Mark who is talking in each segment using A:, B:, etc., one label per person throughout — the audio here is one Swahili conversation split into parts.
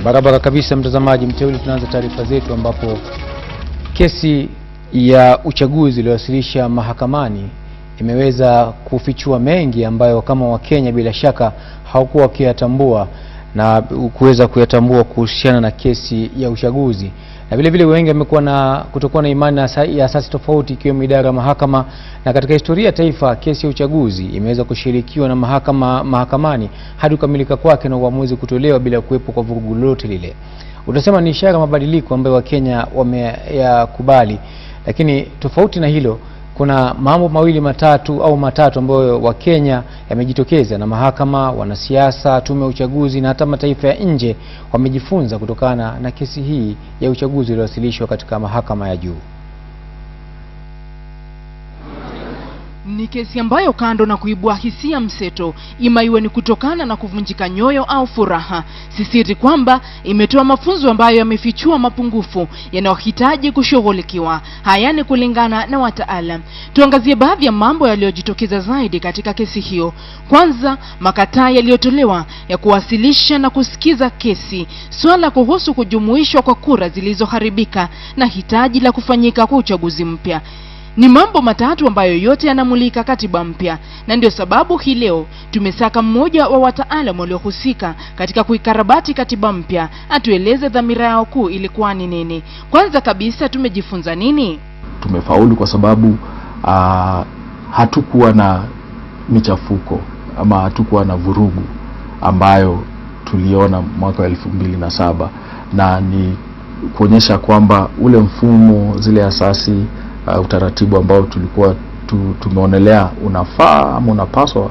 A: Barabara kabisa mtazamaji mteule, tunaanza taarifa zetu ambapo kesi ya uchaguzi iliyowasilisha mahakamani imeweza kufichua mengi ambayo kama Wakenya bila shaka hawakuwa wakiyatambua na kuweza kuyatambua kuhusiana na kesi ya uchaguzi. Na vile vile wengi wamekuwa na kutokuwa na imani ya asasi tofauti ikiwemo idara ya mahakama, na katika historia ya taifa kesi ya uchaguzi imeweza kushirikiwa na mahakamani hadi kukamilika kwake na uamuzi kutolewa bila kuwepo kwa vurugu lolote lile. Utasema ni ishara mabadiliko ambayo Wakenya wameyakubali, lakini tofauti na hilo kuna mambo matatu ambayo Wakenya yamejitokeza, na mahakama, wanasiasa, tume ya uchaguzi na hata mataifa ya nje wamejifunza kutokana na kesi hii ya uchaguzi iliyowasilishwa katika mahakama ya juu.
B: Ni kesi ambayo kando na kuibua hisia mseto, ima iwe ni kutokana na kuvunjika nyoyo au furaha, sisiri kwamba imetoa mafunzo ambayo yamefichua mapungufu yanayohitaji kushughulikiwa. Haya ni kulingana na wataalam. Tuangazie baadhi ya mambo yaliyojitokeza zaidi katika kesi hiyo. Kwanza, makataa yaliyotolewa ya kuwasilisha na kusikiza kesi, swala kuhusu kujumuishwa kwa kura zilizoharibika na hitaji la kufanyika kwa uchaguzi mpya. Ni mambo matatu ambayo yote yanamulika katiba mpya, na ndio sababu hii leo tumesaka mmoja wa wataalamu waliohusika katika kuikarabati katiba mpya atueleze dhamira yao kuu ilikuwa ni nini. Kwanza kabisa, tumejifunza nini?
C: Tumefaulu kwa sababu hatukuwa na michafuko ama hatukuwa na vurugu ambayo tuliona mwaka wa 2007, na ni kuonyesha kwamba ule mfumo, zile asasi, utaratibu ambao tulikuwa tumeonelea unafaa ama unapaswa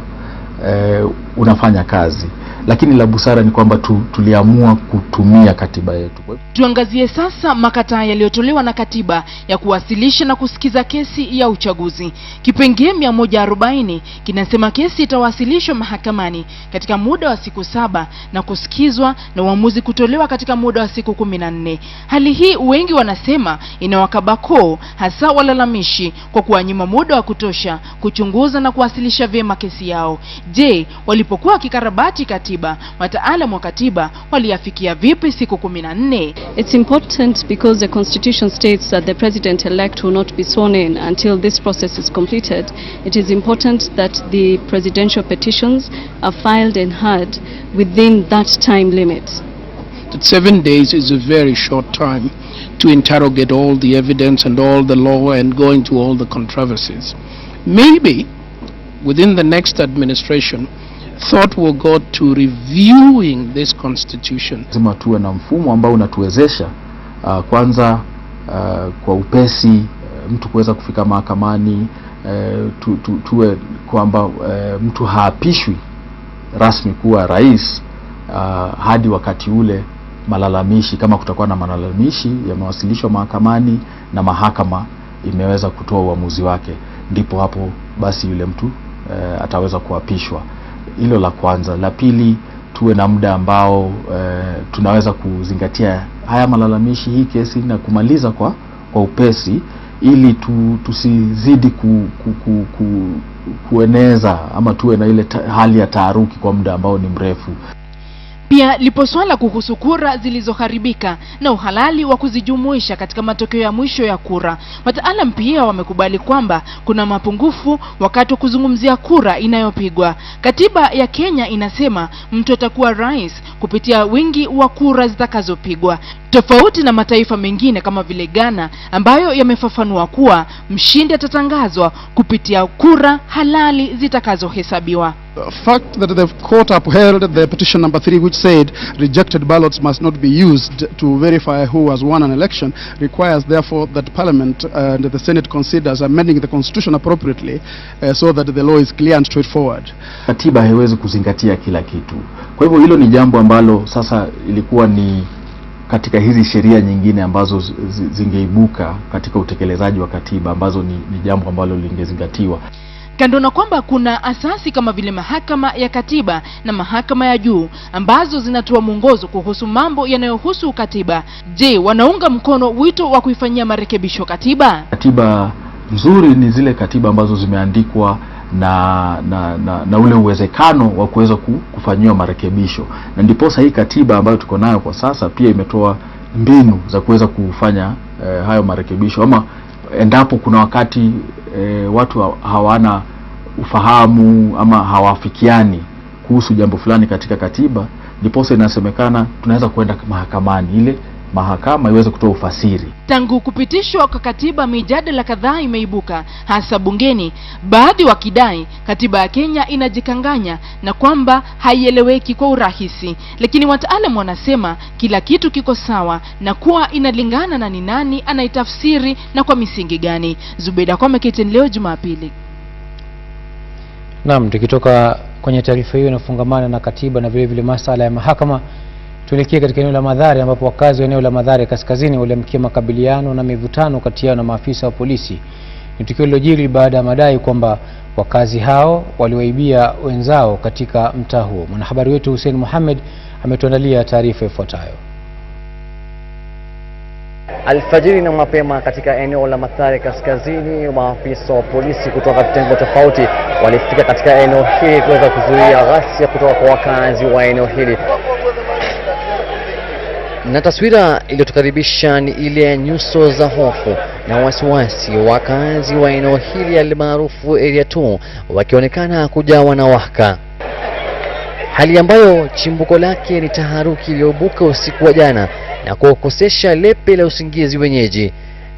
C: unafanya kazi. Lakini la busara ni kwamba tuliamua kutumia katiba yetu.
B: Tuangazie sasa makataa yaliyotolewa na katiba ya kuwasilisha na kusikiza kesi ya uchaguzi. Kipengee 140 kinasema kesi itawasilishwa mahakamani katika muda wa siku 7 na kusikizwa na uamuzi kutolewa katika muda wa siku 14. Hali hii wengi wanasema inawakabako hasa walalamishi kwa kuwanyima muda wa kutosha kuchunguza na kuwasilisha vyema kesi yao. Je, walipokuwa wakikarabati katiba, wataalamu wa katiba waliafikia vipi siku 14?
D: It's important because the Constitution states that the President-elect will not be sworn in until this process is completed. It is important that the presidential petitions are filed and heard within that time limit.
E: 7 days is a very short time to interrogate all the evidence and all the law and go into all the controversies. Maybe within the next administration, thought will go to reviewing this constitution.
C: Lazima tuwe na mfumo ambao unatuwezesha kwanza kwa upesi mtu kuweza kufika mahakamani, tuwe kwamba mtu haapishwi rasmi kuwa rais hadi wakati ule malalamishi, kama kutakuwa na malalamishi yamewasilishwa mahakamani na mahakama imeweza kutoa uamuzi wake, ndipo hapo basi yule mtu ataweza kuapishwa. Hilo la kwanza. La pili, tuwe na muda ambao tunaweza kuzingatia haya malalamishi, hii kesi, na kumaliza kwa upesi, ili tusizidi kueneza ama tuwe na ile hali ya taharuki kwa muda ambao ni mrefu.
B: Pia lipo swala kuhusu kura zilizoharibika na uhalali wa kuzijumuisha katika matokeo ya mwisho ya kura. Wataalamu pia wamekubali kwamba kuna mapungufu wakati wa kuzungumzia kura inayopigwa. Katiba ya Kenya inasema mtu atakuwa rais kupitia wingi wa kura zitakazopigwa, tofauti na mataifa mengine kama vile Ghana ambayo yamefafanua kuwa mshindi atatangazwa kupitia kura halali zitakazohesabiwa.
F: The fact that the court upheld the petition number 3, which said rejected ballots must not be used to verify who has won an election, requires therefore that Parliament and the Senate considers amending the constitution appropriately so that the law is clear and straightforward.
C: Katiba haiwezi kuzingatia kila kitu. Kwa hivyo hilo ni jambo ambalo sasa ilikuwa ni katika hizi sheria nyingine ambazo zingeibuka katika utekelezaji wa katiba, ambazo ni jambo ambalo lingezingatiwa.
B: Kando na kwamba kuna asasi kama vile mahakama ya katiba na mahakama ya juu ambazo zinatoa mwongozo kuhusu mambo yanayohusu katiba, je, wanaunga mkono wito wa kuifanyia marekebisho katiba?
C: Katiba nzuri ni zile katiba ambazo zimeandikwa na ule uwezekano wa kuweza kufanyiwa marekebisho. Na ndiposa hii katiba ambayo tuko nayo kwa sasa pia imetoa mbinu za kuweza kufanya hayo marekebisho, ama endapo kuna wakati watu hawana ufahamu ama hawafikiani kuhusu jambo fulani katika katiba, ndiposa inasemekana tunaweza kwenda mahakamani, ile mahakama iweze kutoa ufasiri.
B: Tangu kupitishwa kwa katiba, mijadala kadhaa imeibuka hasa bungeni, baadhi wakidai katiba ya Kenya inajikanganya na kwamba haieleweki kwa urahisi, lakini wataalamu wanasema kila kitu kiko sawa na kuwa inalingana na ni nani anaitafsiri na kwa misingi gani. Zubeda kwa KTN leo Jumapili.
A: Naam, tukitoka kwenye taarifa hiyo inafungamana na katiba na vile vile masuala ya mahakama, tuelekee katika eneo la Mathare ambapo wakazi wa eneo la Mathare Kaskazini waliamkia makabiliano na mivutano kati yao na maafisa wa polisi. Ni tukio lilojiri baada ya madai kwamba wakazi hao waliwaibia wenzao katika mtaa huo. Mwanahabari wetu Hussein Mohamed ametuandalia taarifa ifuatayo.
G: Alfajiri na mapema katika eneo la Mathare Kaskazini, maafisa wa polisi kutoka vitengo tofauti walifika katika eneo hili kuweza kuzuia ghasia kutoka kwa wakazi wa eneo hili. Na taswira iliyotukaribisha ni ile ya nyuso za hofu na wasiwasi, wakazi wa eneo hili almaarufu Area 2 wakionekana kujawa na waka, hali ambayo chimbuko lake ni taharuki iliyobuka usiku wa jana na kuwakosesha lepe la usingizi wenyeji,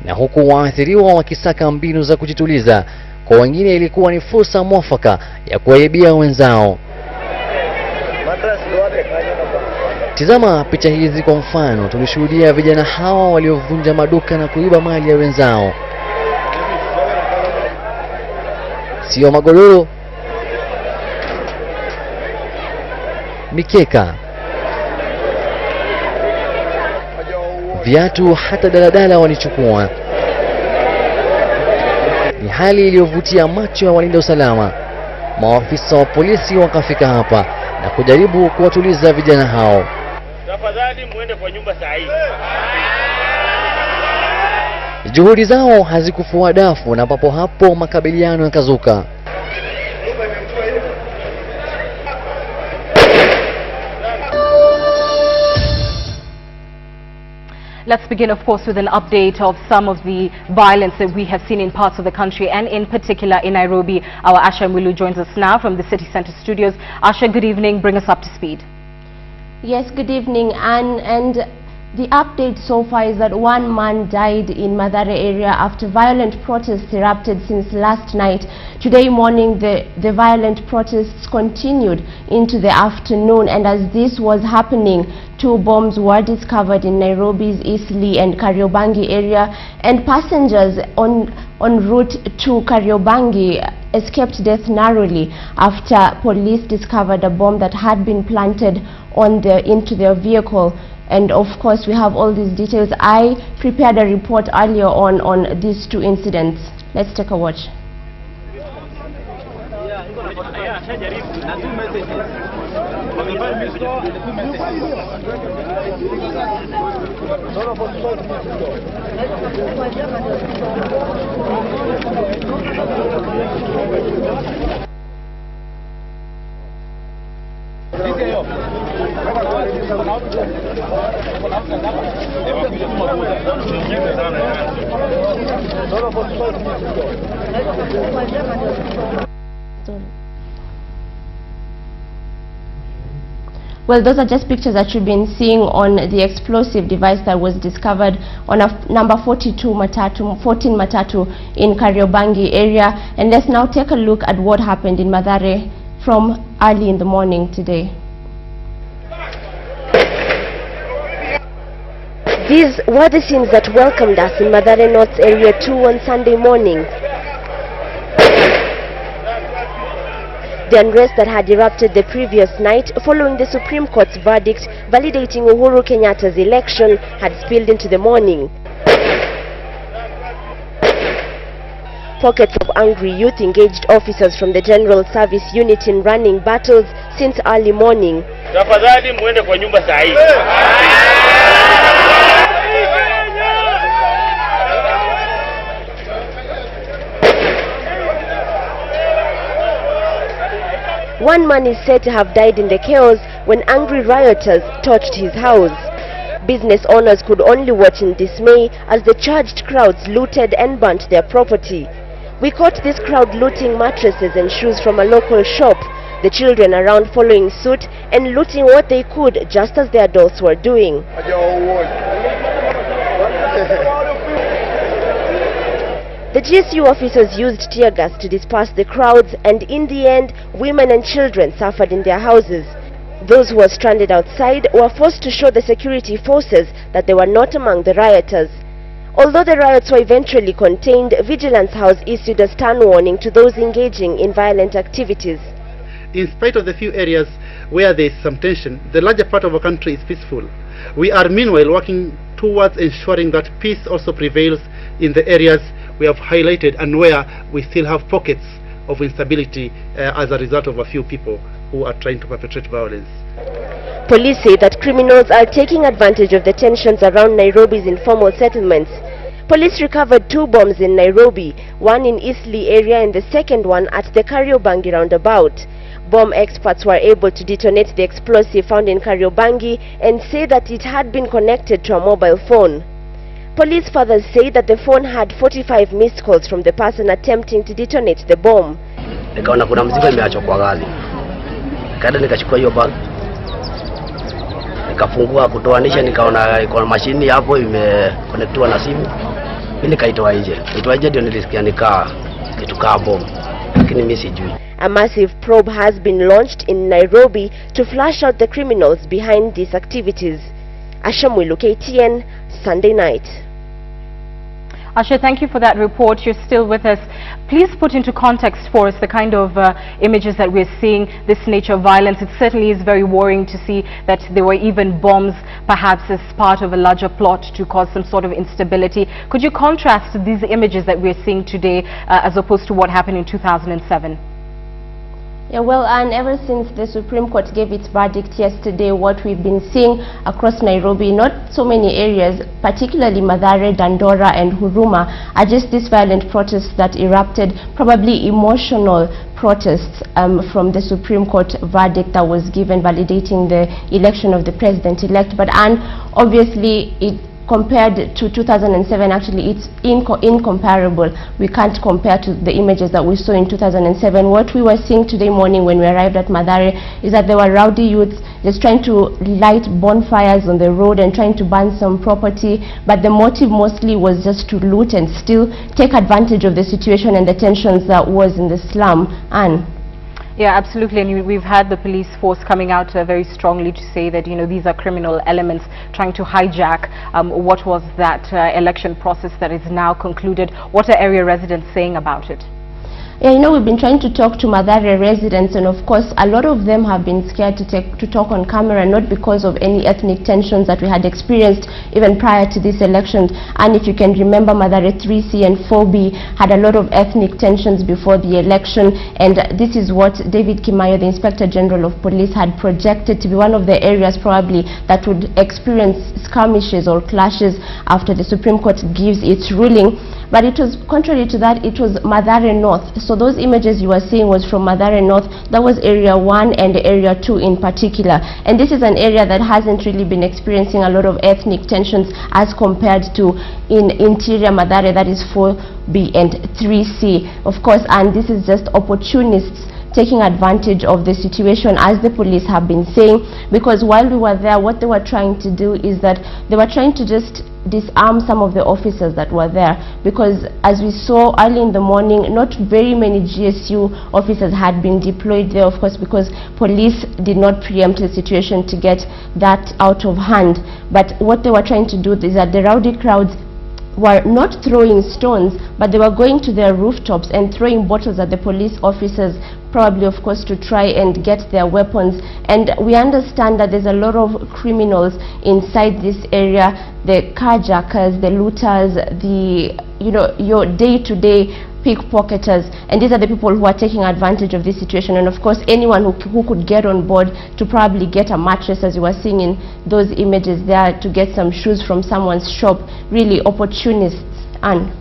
G: na huku waathiriwa wakisaka mbinu za kujituliza. Kwa wengine ilikuwa ni fursa mwafaka ya kuwaibia wenzao. Tizama picha hizi kwa mfano. Tulishuhudia vijana hawa waliovunja maduka na kuiba mali ya wenzao. Sio magodoro, mikeka, viatu, hata daladala walichukua. Ni hali iliyovutia macho ya walinda usalama. Maafisa wa polisi wakafika hapa na kujaribu kuwatuliza vijana hao.
H: Tafadhali muende kwa nyumba saa hii.
G: Juhudi zao hazikufua dafu na papo hapo makabiliano yakazuka.
I: Let's begin, of course, with an update of some of the violence that we have seen in parts of the country, and in particular in Nairobi. Our Asha Mulu joins us now from the City Center studios. Asha, good evening. Bring us up to speed.
J: Yes, good evening. And the update so far is that one man died in Mathare area after violent protests erupted since last night. Today morning, the violent protests continued into the afternoon, and as this was happening, 2 bombs were discovered in Nairobi's Eastleigh and Kariobangi area, and passengers en route to Kariobangi escaped death narrowly after police discovered a bomb that had been planted into their vehicle. And of course, we have all these details. I prepared a report earlier on these 2 incidents. Let's take a watch. Well, those are just pictures that you've been seeing on the explosive device that was discovered on a number 14 Matatu in Kariobangi area. And let's now take a look at what happened in Mathare from early in the morning today.
K: These were the scenes that welcomed us in Mathare North Area 2 on Sunday morning. The unrest that had erupted the previous night following the Supreme Court's verdict validating Uhuru Kenyatta's election had spilled into the morning. Pockets of angry youth engaged officers from the General Service Unit in running battles since early morning.
H: Tafadhali muende kwa nyumba saa hii.
K: One man is said to have died in the chaos when angry rioters torched his house. Business owners could only watch in dismay as the charged crowds looted and burnt their property. We caught this crowd looting mattresses and shoes from a local shop, the children around following suit and looting what they could just as the adults were doing. The GSU officers used tear gas to disperse the crowds, and in the end, women and children suffered in their houses. Those who were stranded outside were forced to show the security forces that they were not among the rioters. Although the riots were eventually contained, Vigilance House issued a stern warning to those engaging in violent activities.
L: In spite of the few areas where there is some tension, the larger part of our country is peaceful. We are meanwhile working towards ensuring that peace also prevails in the areas we have highlighted and where we still have pockets of instability as a result of a few people who are trying to perpetrate violence.
K: Police say that criminals are taking advantage of the tensions around Nairobi's informal settlements. Police recovered 2 bombs in Nairobi, one in Eastleigh area and the second one at the Kariobangi roundabout. Bomb experts were able to detonate the explosive found in Kariobangi and say that it had been connected to a mobile phone. Police further say that the phone had 45 missed calls from the person attempting to detonate the bomb.
M: Nikaona kuna mzigo imeachwa kwa gari. Nikaenda nikachukua hiyo bag. Nikafungua kutoanisha, nikaona iko mashini hapo imeconnectiwa na simu. Mimi nikaitoa nje. Nitoa nje ndio nilisikia kitu kama bomb. Lakini mimi sijui.
K: A massive probe has been launched in Nairobi to flush out the criminals behind these activities. Ashamwilu, KTN, Sunday night.
I: Asha, thank you for that report. You're still with us. Please put into context for us the kind of images that we're seeing, this nature of violence. It certainly is very worrying to see that there were even bombs, perhaps as part of a larger plot to cause some sort of instability. Could you contrast these images that we're seeing today as opposed to what happened in 2007?
J: Yeah, well, and ever since the Supreme Court gave its verdict yesterday, what we've been seeing across Nairobi, not so many areas, particularly Mathare, Dandora and Huruma, are just these violent protests that erupted, probably emotional protests from the Supreme Court verdict that was given validating the election of the president-elect. But obviously, compared to 2007, actually it's incomparable. We can't compare to the images that we saw in 2007. What we were seeing today morning when we arrived at Mathare is that there were rowdy youths just trying to light bonfires on the road and trying to burn some property, but the motive mostly was just to loot and still take advantage of the situation and the tensions that was in the slum. And
I: yeah, absolutely, and we've had the police force coming out very strongly to say that, you know, these are criminal elements trying to hijack what was that election process that is now concluded. What are area residents saying about it?
J: Yeah, you know, we've been trying to talk to Mathare residents, and of course a lot of them have been scared to talk on camera, not because of any ethnic tensions that we had experienced even prior to this election. And if you can remember, Mathare 3C and 4B had a lot of ethnic tensions before the election, and this is what David Kimayo, the Inspector General of Police, had projected to be one of the areas probably that would experience skirmishes or clashes after the Supreme Court gives its ruling. But it was contrary to that, it was Mathare North. So those images you were seeing was from Mathare North. That was Area 1 and Area 2 in particular. And this is an area that hasn't really been experiencing a lot of ethnic tensions as compared to in interior Mathare, that is 4B and 3C. Of course, and this is just opportunists taking advantage of the situation, as the police have been saying, because while we were there, what they were trying to do is that they were trying to just disarm some of the officers that were there, because as we saw early in the morning, not very many GSU officers had been deployed there, of course, because police did not preempt the situation to get that out of hand. But what they were trying to do is that the rowdy crowds were not throwing stones, but they were going to their rooftops and throwing bottles at the police officers, probably of course to try and get their weapons. And we understand that there's a lot of criminals inside this area, the carjackers, the looters, the, you know, your day-to-day pickpocketers, and these are the people who are taking advantage of this situation. And of course anyone who could get on board to probably get a mattress, as you were seeing in those images there, to get some shoes from someone's shop, really opportunists. And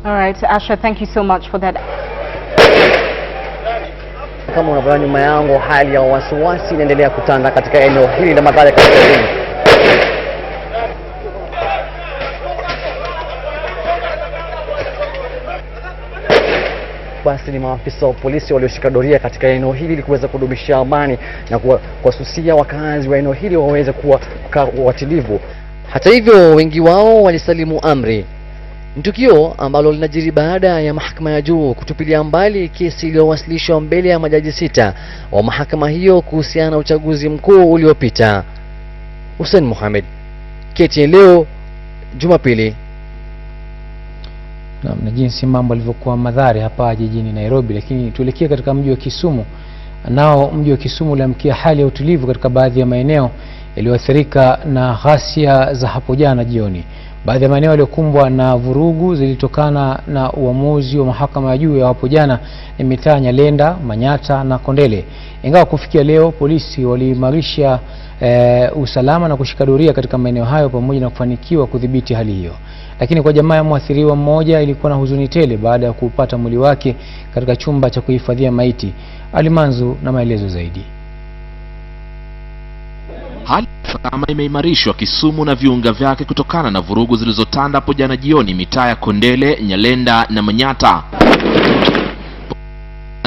I: all right, Asha, thank you so much for that.
G: Kama unavyoona nyuma yangu, hali ya wasiwasi inaendelea kutanda katika eneo hili la Mathare Kaskazini. Basi ni maafisa wa polisi walioshika doria katika eneo hili ili kuweza kudumisha amani na kuwasusia wakazi wa eneo hili waweze kuwa watilivu. Hata hivyo, wengi wao walisalimu amri. Ni tukio ambalo linajiri baada ya mahakama ya juu kutupilia mbali kesi iliyowasilishwa mbele ya majaji 6 wa mahakama hiyo kuhusiana na uchaguzi mkuu uliopita. Hussein Mohamed, KTN leo, Jumapili.
A: Na jinsi mambo yalivyokuwa Mathare hapa jijini Nairobi, lakini tuelekea katika mji wa KISUMU. Nao mji wa KISUMU uliamkia hali ya utulivu katika baadhi ya maeneo yaliyoathirika na ghasia za hapo jana jioni. Baadhi ya maeneo yaliyokumbwa na vurugu zilitokana na uamuzi wa mahakama ya juu ya hapo jana ni mitaa Nyalenda, Manyata na Kondele. Ingawa kufikia leo polisi waliimarisha usalama na kushika doria katika maeneo hayo pamoja na kufanikiwa kudhibiti hali hiyo. Lakini kwa jamaa ya mwathiriwa mmoja ilikuwa na huzuni tele baada ya kupata mwili wake katika chumba cha kuhifadhia maiti. Alimanzu na maelezo zaidi.
N: Hali kama imeimarishwa KISUMU na viunga vyake kutokana na vurugu zilizotanda hapo jana jioni mitaa ya Kondele, Nyalenda na Manyata.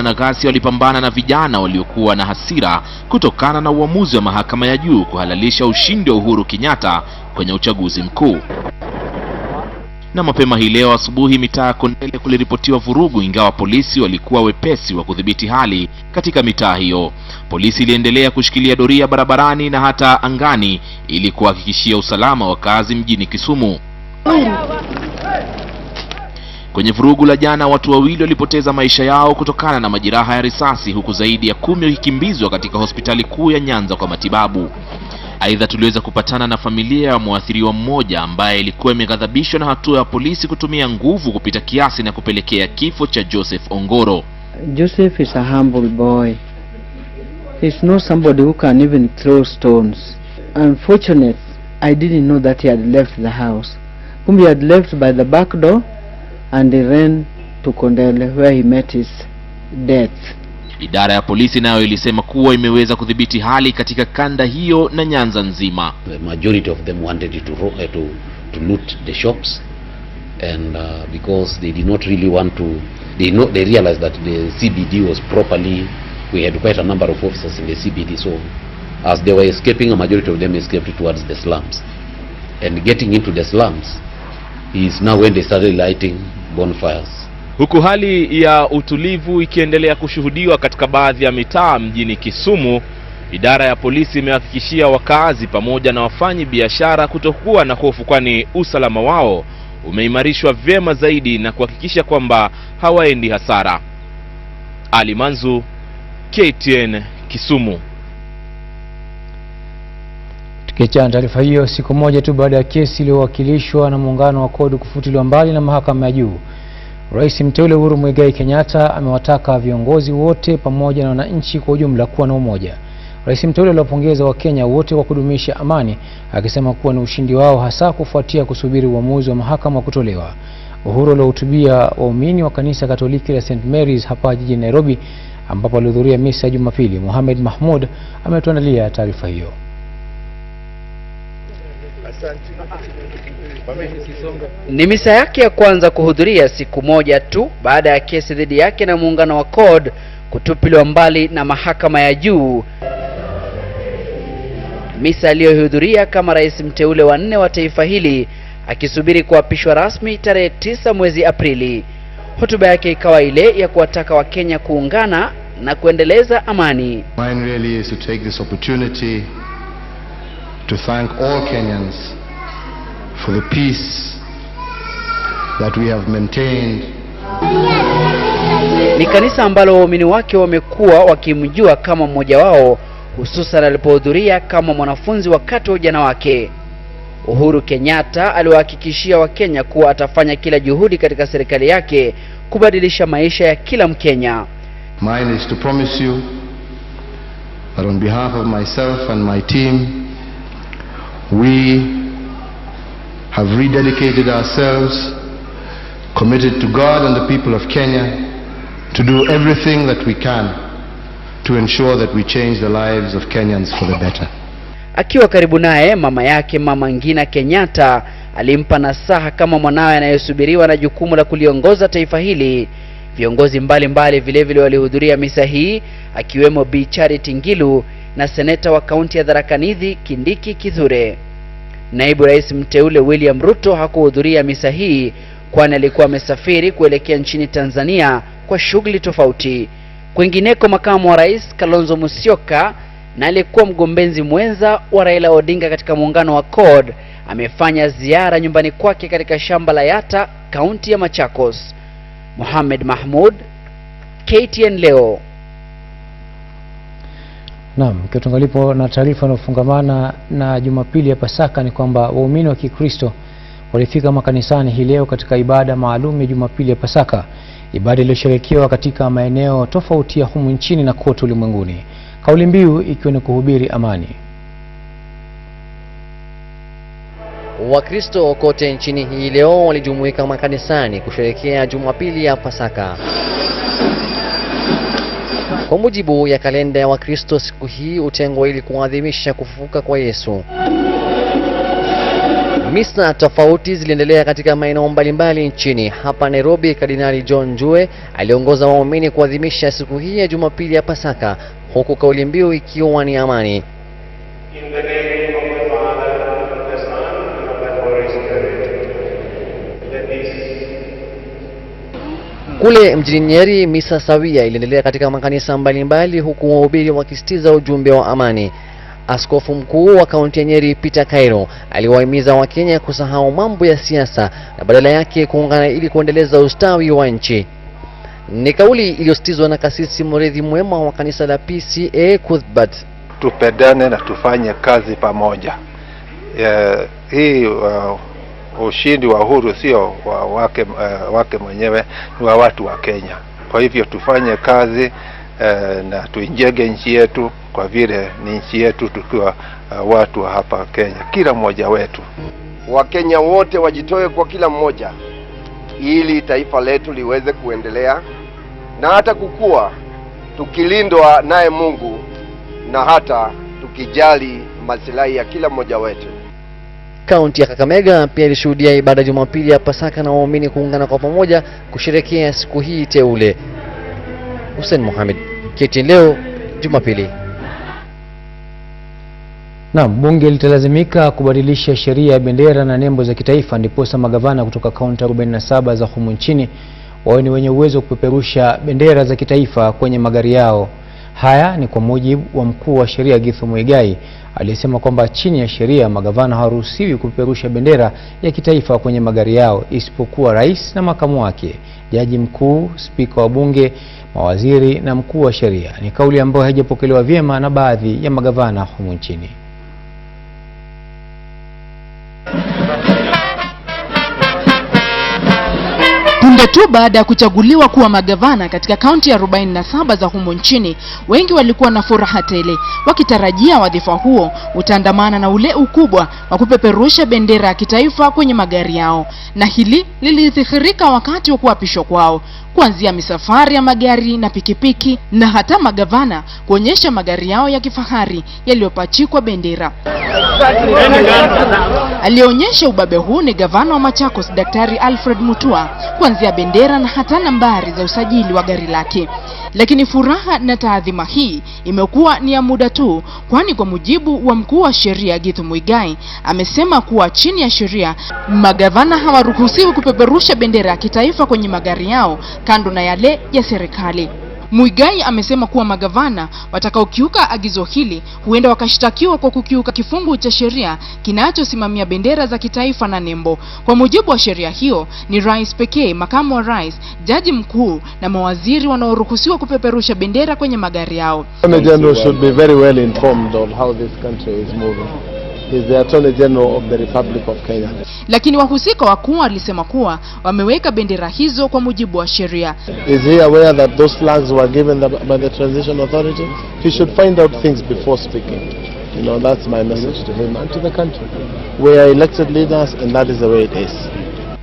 N: Na ghasia walipambana na vijana waliokuwa na hasira kutokana na uamuzi wa mahakama ya juu kuhalalisha ushindi wa Uhuru Kenyatta kwenye uchaguzi mkuu. Na mapema hii leo asubuhi mitaa ya Kondele kuliripotiwa vurugu, ingawa polisi walikuwa wepesi wa kudhibiti hali katika mitaa hiyo. Polisi iliendelea kushikilia doria barabarani na hata angani ili kuhakikishia usalama wa wakazi mjini KISUMU. Kwenye vurugu la jana, watu wawili walipoteza maisha yao kutokana na majeraha ya risasi, huku zaidi ya 10 wakikimbizwa katika hospitali kuu ya Nyanza kwa matibabu. Aidha, tuliweza kupatana na familia ya mwathiriwa mmoja ambaye ilikuwa imeghadhabishwa na hatua ya polisi kutumia nguvu kupita kiasi na kupelekea kifo cha Joseph Ongoro.
O: Joseph is a humble boy. He's not somebody who can even throw stones. Unfortunately, I didn't know that he had left the house. He had left by the back door and he ran to Kondele where he met his death.
N: Idara ya polisi nayo ilisema kuwa imeweza kudhibiti hali katika kanda hiyo na Nyanza nzima.
P: The majority of them wanted to loot the shops, and because they did not really want to, they realized that the CBD was properly, we had quite a number of officers in the CBD, so as they were escaping, a majority of them escaped towards the slums. And getting into the slums is now when they started lighting bonfires.
N: Huku hali ya utulivu ikiendelea kushuhudiwa katika baadhi ya mitaa mjini KISUMU, idara ya polisi imehakikishia wakazi pamoja na wafanyi biashara kutokuwa na hofu, kwani usalama wao umeimarishwa vyema zaidi na kuhakikisha kwamba hawaendi hasara. Alimanzu, KTN, KISUMU.
A: Tukiachana taarifa hiyo, siku moja tu baada ya kesi iliyowakilishwa na muungano wa CORD kufutiliwa mbali na mahakama ya juu, Rais mteule Uhuru Muigai Kenyatta amewataka viongozi wote pamoja na wananchi kwa ujumla kuwa na umoja. Rais mteule aliwapongeza Wakenya wote kwa kudumisha amani, akisema kuwa ni ushindi wao hasa kufuatia kusubiri uamuzi wa mahakama kutolewa. Uhuru alihutubia waumini wa kanisa Katoliki la St Mary's hapa jijini Nairobi, ambapo alihudhuria misa ya Jumapili. Mohamed Mahmud ametuandalia taarifa hiyo.
Q: Ni misa yake ya kwanza kuhudhuria siku moja tu baada ya kesi dhidi yake na muungano wa CORD kutupiliwa mbali na mahakama ya juu. Misa aliyohudhuria kama rais mteule wa 4 wa taifa hili, akisubiri kuapishwa rasmi tarehe 9 mwezi Aprili. Hotuba yake ikawa ile ya kuwataka Wakenya kuungana na kuendeleza amani.
R: Mine really is to take this opportunity to thank all Kenyans for the peace that we have maintained.
Q: Ni kanisa ambalo waumini wake wamekuwa wakimjua kama mmoja wao, hususan alipohudhuria kama mwanafunzi wakati wa ujana wake. Uhuru Kenyatta aliwahakikishia Wakenya kuwa atafanya kila juhudi katika serikali yake kubadilisha maisha ya kila Mkenya.
R: Mine is to promise you that on behalf of myself and my team, we have rededicated ourselves, committed to God and the people of Kenya to do everything that we can to ensure that we change the lives of Kenyans for the better.
Q: Akiwa karibu naye, mama yake Mama Ngina Kenyatta alimpa nasaha kama mwanawe anayesubiriwa na jukumu la kuliongoza taifa hili. Viongozi mbalimbali vile vile walihudhuria misa hii, akiwemo Bi Charity Ngilu na seneta wa kaunti ya Tharaka Nithi Kindiki Kithure. Naibu Rais mteule William Ruto hakuhudhuria misa hii kwani alikuwa amesafiri kuelekea nchini Tanzania kwa shughuli tofauti. Kwingineko, makamu wa rais Kalonzo Musyoka na aliyekuwa mgombezi mwenza wa Raila Odinga katika muungano wa CORD amefanya ziara nyumbani kwake katika shamba la Yatta, kaunti ya Machakos. Mohamed Mahmoud, KTN leo.
A: Naam, kitungalipo na taarifa inayofungamana na Jumapili ya Pasaka ni kwamba waumini wa Kikristo walifika makanisani hii leo katika ibada maalum ya Jumapili ya Pasaka, ibada iliyosherekewa katika maeneo tofauti ya humu nchini na kote ulimwenguni, kauli mbiu ikiwa ni kuhubiri amani.
G: Wakristo kote nchini hii leo walijumuika makanisani kusherehekea Jumapili ya Pasaka. Kwa mujibu ya kalenda ya Wakristo, siku hii hutengwa ili kuadhimisha kufufuka kwa Yesu. Misa tofauti ziliendelea katika maeneo mbalimbali nchini. Hapa Nairobi, Kardinali John Njue aliongoza waumini kuadhimisha siku hii ya Jumapili ya Pasaka, huku kauli mbiu ikiwa ni amani. Kule mjini Nyeri, misa sawia iliendelea katika makanisa mbalimbali, huku wahubiri wakisitiza ujumbe wa amani. Askofu mkuu wa kaunti ya Nyeri Peter Kairo aliwahimiza Wakenya kusahau mambo ya siasa na badala yake kuungana ili kuendeleza ustawi wa nchi. Ni kauli iliyositizwa na kasisi Murithi Mwema wa kanisa la PCA Cuthbert.
S: Tupendane na tufanye kazi pamoja. Hii ushindi wa uhuru sio wake mwenyewe, ni wa watu wa Kenya. Kwa hivyo tufanye kazi na tuijenge nchi yetu, kwa vile ni nchi yetu tukiwa watu wa hapa Kenya, kila mmoja wetu.
T: Wakenya wote wajitoe kwa kila mmoja ili taifa letu liweze kuendelea na hata kukua, tukilindwa naye Mungu na hata tukijali maslahi ya kila mmoja wetu.
G: Kaunti ya Kakamega pia ilishuhudia ibada Jumapili ya Pasaka na waumini kuungana kwa pamoja kusherehekea siku hii teule. Hussein Mohamed, KTN leo, Jumapili.
A: Naam, bunge litalazimika kubadilisha sheria ya bendera na nembo za kitaifa ndiposa magavana kutoka kaunti 47 za humu nchini wawe ni wenye uwezo wa kupeperusha bendera za kitaifa kwenye magari yao. Haya ni kwa mujibu wa mkuu wa sheria KISUMU aliyesema kwamba chini ya sheria magavana hawaruhusiwi kupeperusha bendera ya kitaifa kwenye magari yao isipokuwa rais na makamu wake, jaji mkuu, spika wa bunge, mawaziri na mkuu wa sheria. Ni kauli ambayo haijapokelewa vyema na baadhi ya magavana humu nchini.
B: Punde tu baada ya kuchaguliwa kuwa magavana katika kaunti ya 47 za humu nchini, wengi walikuwa na furaha tele, wakitarajia wadhifa huo utaandamana na ule ukubwa wa kupeperusha bendera ya kitaifa kwenye magari yao. Na hili lilidhihirika wakati wa kuapishwa kwao, kuanzia misafari ya magari na pikipiki na hata magavana kuonyesha magari yao ya kifahari yaliyopachikwa bendera. Alionyesha ubabe huu ni gavana wa Machakos Daktari Alfred Mutua, kuanzia bendera na hata nambari za usajili wa gari lake. Lakini furaha na taadhima hii imekuwa ni ya muda tu, kwani kwa mujibu wa mkuu wa sheria Githu Muigai amesema kuwa chini ya sheria magavana hawaruhusiwi kupeperusha bendera ya kitaifa kwenye magari yao kando na yale ya serikali. Muigai amesema kuwa magavana watakaokiuka agizo hili huenda wakashtakiwa kwa kukiuka kifungu cha sheria kinachosimamia bendera za kitaifa na nembo. Kwa mujibu wa sheria hiyo, ni rais pekee, makamu wa rais, jaji mkuu na mawaziri wanaoruhusiwa kupeperusha bendera kwenye magari yao.
U: The General should be very well informed on how this country is moving. Is the Attorney General of the Republic of Kenya.
B: Lakini wahusika wakuu walisema kuwa wameweka bendera hizo kwa mujibu wa sheria.
U: Is he aware that those flags were given by the Transition Authority? He should find out things before speaking. You know, that's my message to him and to the country. We are elected leaders and that is the way it is.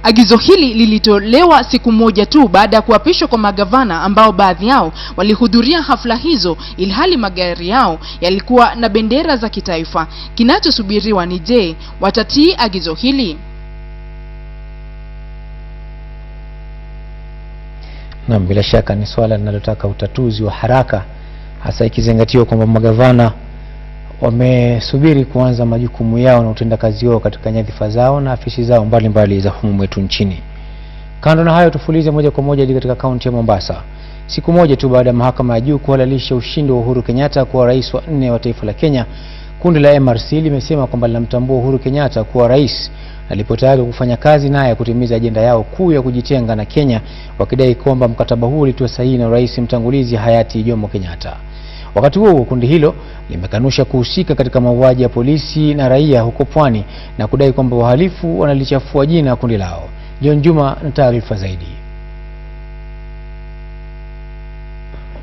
B: Agizo hili lilitolewa siku moja tu baada ya kuapishwa kwa magavana ambao baadhi yao walihudhuria hafla hizo, ilhali magari yao yalikuwa na bendera za kitaifa. Kinachosubiriwa ni je, watatii agizo hili?
A: Na bila shaka ni swala linalotaka utatuzi wa haraka, hasa ikizingatiwa kwamba magavana wamesubiri kuanza majukumu yao na utendakazi wao katika nyadhifa zao na afisi zao mbalimbali za humu mwetu nchini. Kando na hayo, tufulize moja kwa moja katika kaunti ya Mombasa. Siku moja tu baada ya mahakama ya juu kuhalalisha ushindi wa Uhuru Kenyatta kuwa rais wa 4 wa taifa la Kenya, kundi la MRC limesema kwamba linamtambua Uhuru Kenyatta kuwa rais na lipo tayari kufanya kazi naye kutimiza ajenda yao kuu ya kujitenga na Kenya, wakidai kwamba mkataba huu ulitiwa sahihi na rais mtangulizi hayati Jomo Kenyatta. Wakati huo kundi hilo limekanusha kuhusika katika mauaji ya polisi na raia huko Pwani na kudai kwamba wahalifu wanalichafua jina kundi lao. John Juma na taarifa zaidi.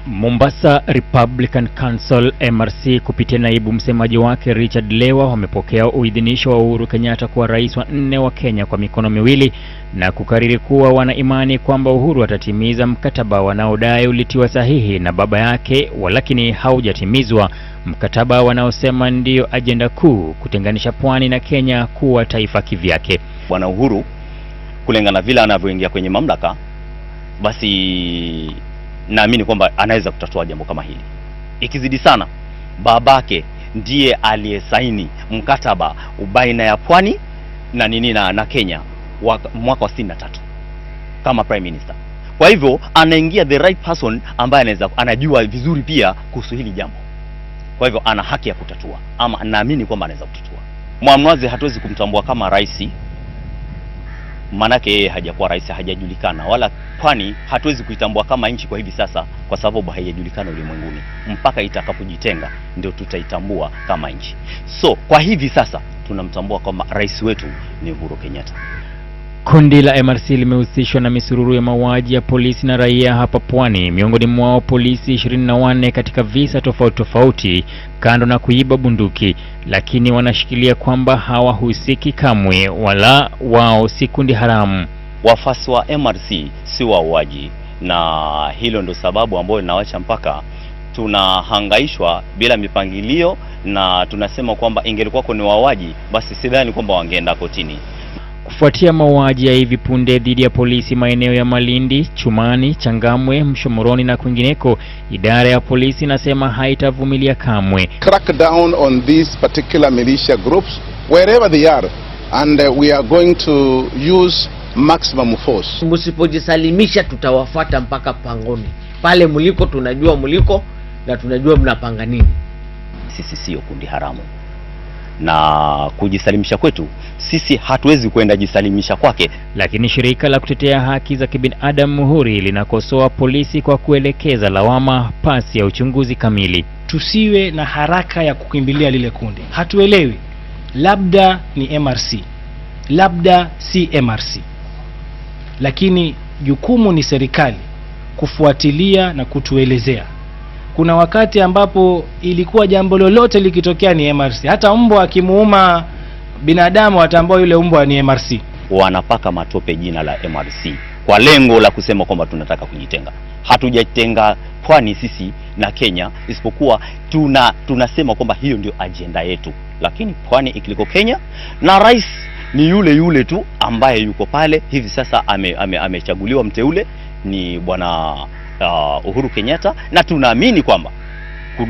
D: Mombasa Republican Council MRC kupitia naibu msemaji wake Richard Lewa wamepokea uidhinisho wa Uhuru Kenyatta kuwa rais wa 4 wa Kenya kwa mikono miwili na kukariri kuwa wana imani kwamba Uhuru atatimiza mkataba wanaodai ulitiwa sahihi na baba yake, walakini haujatimizwa, mkataba wanaosema ndio ajenda kuu, kutenganisha Pwani na Kenya kuwa taifa kivyake.
V: Bwana Uhuru kulingana vile anavyoingia kwenye mamlaka, basi naamini kwamba anaweza kutatua jambo kama hili. Ikizidi sana, babake ndiye aliyesaini mkataba baina ya Pwani na na Kenya mwaka wa 63 kama prime minister. Kwa hivyo anaingia the right person ambaye anajua vizuri pia kuhusu hili jambo. Kwa hivyo ana haki ya kutatua, ama naamini kwamba anaweza kutatua. Mwamwazi hatuwezi kumtambua kama rais, manake yeye hajakuwa rais, hajajulikana, wala Pwani hatuwezi kuitambua kama nchi kwa hivi sasa kwa sababu haijulikana ulimwenguni. Mpaka itakapojitenga ndio tutaitambua kama nchi. So kwa hivi sasa tunamtambua kama rais wetu ni Uhuru Kenyatta.
D: Kundi la MRC limehusishwa na misururu ya mauaji ya polisi na raia hapa Pwani, miongoni mwao polisi 24 katika visa tofauti tofauti, kando na kuiba bunduki, lakini wanashikilia kwamba hawahusiki kamwe, wala wao si kundi haramu.
V: Wafasi wa MRC si wauaji, na hilo ndo sababu ambayo inawacha mpaka tunahangaishwa bila mipangilio, na tunasema kwamba ingelikuwa ni wauaji basi sidhani kwamba wangeenda kotini.
D: Kufuatia mauaji ya hivi punde dhidi ya polisi maeneo ya Malindi, Chumani, Changamwe, Mshomoroni na kwingineko, idara ya polisi inasema haitavumilia kamwe.
W: Crack down on these particular militia groups wherever they are, and we are going to use maximum force.
X: Msipojisalimisha tutawafuata mpaka pangoni. Pale mliko tunajua mliko na tunajua mnapanga nini.
V: Sisi sio kundi haramu, na kujisalimisha kwetu sisi hatuwezi kwenda jisalimisha kwake.
D: Lakini shirika la kutetea haki za kibinadamu Muhuri linakosoa polisi kwa kuelekeza lawama pasi ya uchunguzi kamili.
Y: Tusiwe na haraka ya kukimbilia lile kundi. Hatuelewi, labda ni MRC, labda si MRC, lakini jukumu ni serikali kufuatilia na kutuelezea. Kuna wakati ambapo ilikuwa jambo lolote likitokea ni MRC. Hata mbwa akimuuma binadamu atambua yule mbwa ni MRC.
V: Wanapaka matope jina la MRC kwa lengo la kusema kwamba tunataka kujitenga. Hatujajitenga Pwani sisi na Kenya, isipokuwa tunasema kwamba hiyo ndio agenda yetu. Lakini Pwani ikiliko Kenya na rais ni yule tu ambaye yuko pale hivi sasa, amechaguliwa mteule ni bwana Uhuru Kenyatta, na tunaamini kwamba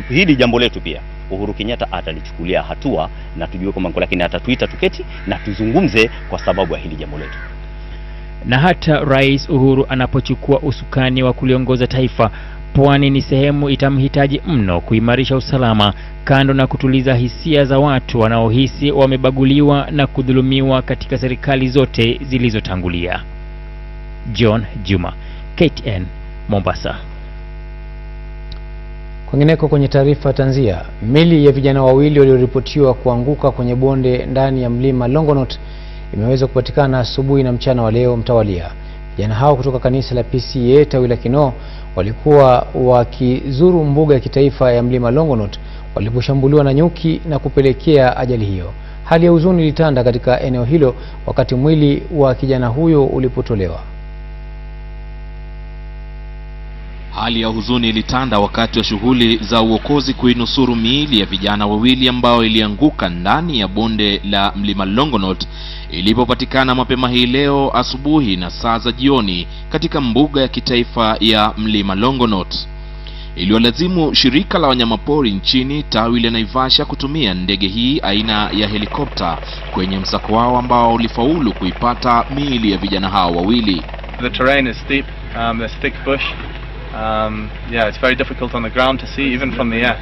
V: hili jambo letu pia Uhuru Kenyatta atalichukulia hatua, na tujue kwamba lakini atatuita tuketi na tuzungumze kwa sababu ya hili jambo letu.
D: Na hata Rais Uhuru anapochukua usukani wa kuliongoza taifa, Pwani ni sehemu itamhitaji mno kuimarisha usalama, kando na kutuliza hisia za watu wanaohisi wamebaguliwa na kudhulumiwa katika serikali zote zilizotangulia. John Juma, KTN, Mombasa.
A: Kwingineko kwenye taarifa tanzia, mili ya vijana wawili walioripotiwa kuanguka kwenye bonde ndani ya mlima Longonot imeweza kupatikana asubuhi na mchana wa leo mtawalia. Vijana hao kutoka kanisa la PCA tawi la Kinoo walikuwa wakizuru mbuga ya kitaifa ya mlima Longonot waliposhambuliwa na nyuki na kupelekea ajali hiyo. Hali ya huzuni ilitanda katika eneo hilo wakati mwili wa kijana huyo ulipotolewa.
N: Hali ya huzuni ilitanda wakati wa shughuli za uokozi kuinusuru miili ya vijana wawili ambao ilianguka ndani ya bonde la mlima Longonot ilipopatikana mapema hii leo asubuhi na saa za jioni katika mbuga ya kitaifa ya mlima Longonot. Iliwalazimu shirika la wanyamapori nchini tawi la Naivasha kutumia ndege hii aina ya helikopta kwenye msako wao ambao ulifaulu kuipata miili ya vijana hao wawili.
C: The terrain is steep, there's thick bush. Yeah, it's very difficult on the ground to see even from the air.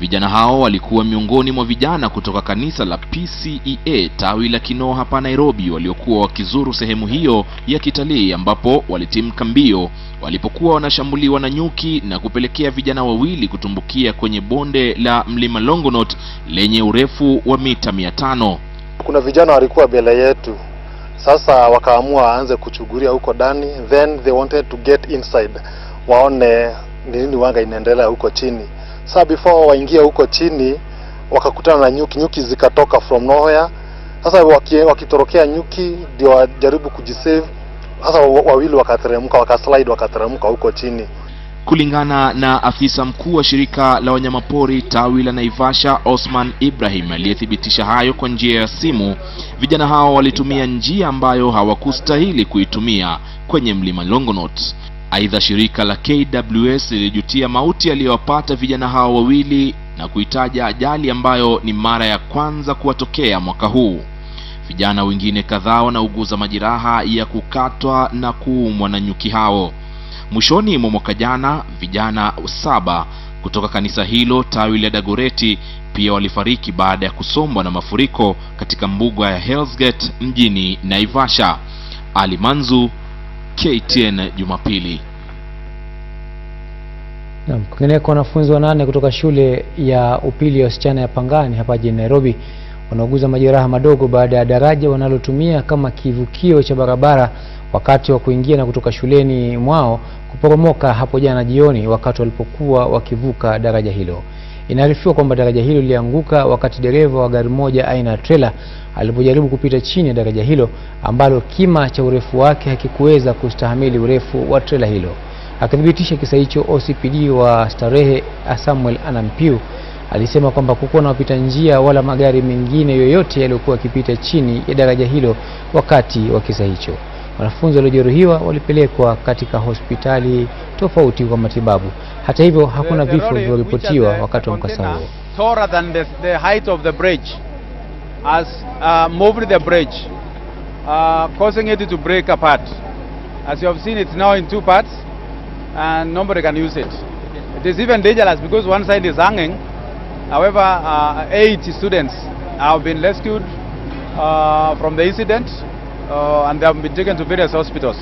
N: Vijana hao walikuwa miongoni mwa vijana kutoka kanisa la PCEA tawi la Kinoo hapa Nairobi waliokuwa wakizuru sehemu hiyo ya kitalii ambapo walitimka mbio walipokuwa wanashambuliwa na nyuki na kupelekea vijana wawili kutumbukia kwenye bonde la mlima Longonot lenye urefu wa mita 500.
U: Kuna vijana walikuwa mbele yetu. Sasa wakaamua waanze kuchungulia huko ndani, then they wanted to get inside waone nini wanga inaendelea huko chini. Sasa before waingie huko chini wakakutana na nyuki zikatoka from nowhere. Sasa wakitorokea nyuki ndio wajaribu kujisave. Sasa wawili wakateremka, wakaslide wakateremka huko chini.
N: Kulingana na afisa mkuu wa shirika la wanyamapori tawi la Naivasha Osman Ibrahim aliyethibitisha hayo kwa njia ya simu, vijana hao walitumia njia ambayo hawakustahili kuitumia kwenye mlima Longonot. Aidha, shirika la KWS lilijutia mauti aliyowapata vijana hao wawili na kuitaja ajali ambayo ni mara ya kwanza kuwatokea mwaka huu. Vijana wengine kadhaa wanauguza majeraha ya kukatwa na kuumwa na nyuki hao. Mwishoni mwa mwaka jana, vijana 7 kutoka kanisa hilo tawi la Dagoreti pia walifariki baada ya kusombwa na mafuriko katika mbuga ya Hell's Gate mjini Naivasha. Ali Manzu, KTN Jumapili.
A: Kwingineko, wanafunzi 8 kutoka shule ya upili ya wasichana ya Pangani hapa jijini Nairobi wanauguza majeraha madogo baada ya daraja wanalotumia kama kivukio cha barabara wakati wa kuingia na kutoka shuleni mwao kuporomoka hapo jana jioni wakati walipokuwa wakivuka daraja hilo. Inaarifiwa kwamba daraja hilo lilianguka wakati dereva wa gari moja aina ya trailer alipojaribu kupita chini ya daraja hilo ambalo kima cha urefu wake hakikuweza kustahimili urefu wa trailer hilo. Akithibitisha kisa hicho, OCPD wa Starehe Samuel Anampiu alisema kwamba kukuwa na wapita njia wala magari mengine yoyote yaliyokuwa yakipita chini ya daraja hilo wakati wa kisa hicho. Wanafunzi waliojeruhiwa walipelekwa katika hospitali tofauti kwa matibabu. Hata hivyo, hakuna vifo vilivyoripotiwa wakati wa mkasa huo.
E: Taller than the height of the bridge has moved the bridge, causing it to break apart. As you have seen, it's now in 2 parts and nobody can use it. It is even dangerous because one side is hanging. However, 8 students have been rescued from the incident and they have been taken to various hospitals.